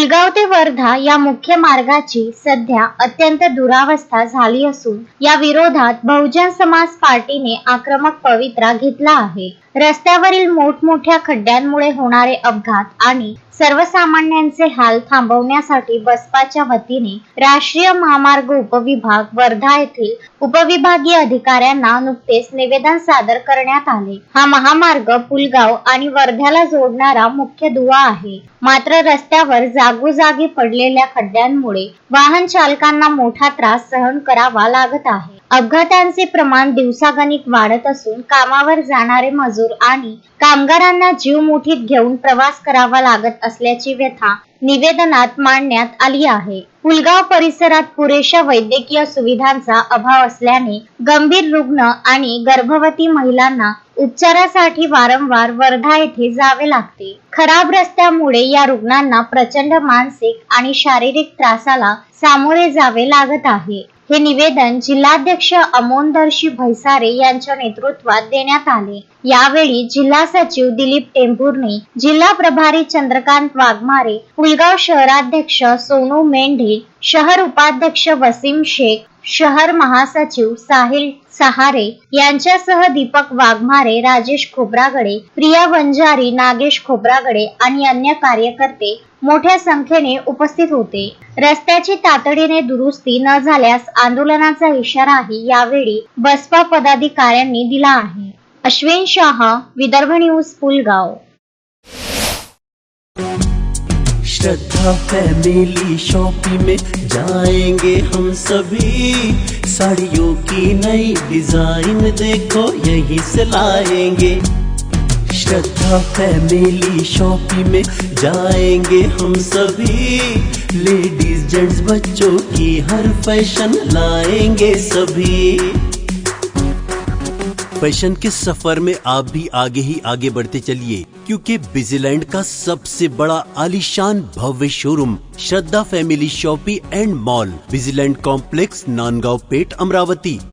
पुलगाव ते वर्धा या मुख्य मार्गाची सध्या अत्यंत दुरावस्था झाली असून या विरोधात बहुजन समाज पार्टीने आक्रमक पवित्रा घेतला आहे। रस्त्यावरील मोठमोठ्या खड्ड्यांमुळे होणारे अपघात आणि सर्वसामान्यांचे हाल थांबवण्यासाठी बसपाच्या वतीने राष्ट्रीय महामार्ग उपविभाग वर्धा येथील उपविभागीय अधिकाऱ्यांना नुकतेच निवेदन सादर करण्यात आले। हा महामार्ग पुलगाव आणि वर्ध्याला जोडणारा मुख्य दुवा आहे। मात्र रस्त्यावर जागोजागी पडलेल्या खड्ड्यांमुळे वाहन चालकांना मोठा त्रास सहन करावा लागत आहे। अपघातांचे प्रमाण दिवसागणिक वाढत असून कामावर जाणारे मजूर आणि कामगारांना जीव मुठीत घेऊन प्रवास करावा लागत असल्याची व्यथा निवेदनात मांडण्यात आली आहे। पुलगाव परिसरात पुरेशा वैद्यकीय सुविधांचा अभाव असल्याने गंभीर रुग्ण आणि गर्भवती महिलांना उपचारासाठी वारंवार वर्धा येथे जावे लागते। खराब रस्त्यामुळे या रुग्णांना प्रचंड मानसिक आणि शारीरिक त्रासाला सामोरे जावे लागत आहे। हे निवेदन जिल्हाध्यक्ष अमोनदर्शी भैसारे यांच्या नेतृत्वात देण्यात आले। यावेळी जिल्हा सचिव दिलीप टेंभुर्णे, जिल्हा प्रभारी चंद्रकांत वाघमारे, पुलगाव शहराध्यक्ष सोनू मेंढे, शहर उपाध्यक्ष वसीम शेख, शहर महासचिव साहिल सहारे यांच्यासह दीपक वाघमारे, राजेश खोब्रागडे, प्रिया वंजारी, नागेश खोब्रागडे आणि अन्य कार्यकर्ते मोठ्या संख्येने उपस्थित होते। रस्त्याची तातडीने दुरुस्ती न झाल्यास आंदोलनाचा इशाराही यावेळी बसपा पदाधिकाऱ्यांनी दिला आहे। अश्विन शाह, विदर्भ न्यूज, पुलगाव। श्रद्धा फैमिली शॉपिंग में जाएंगे हम सभी, साड़ियों की नई डिजाइन देखो यहीं से लाएंगे। श्रद्धा फैमिली शॉपिंग में जाएंगे हम सभी, लेडीज जेंट्स बच्चों की हर फैशन लाएंगे सभी। फैशन के सफर में आप भी आगे ही आगे बढ़ते चलिए, क्योंकि बिजीलैंड का सबसे बड़ा आलीशान भव्य showroom Shraddha family shopping and mall, Busyland complex, Nandgaon Peth, Amravati.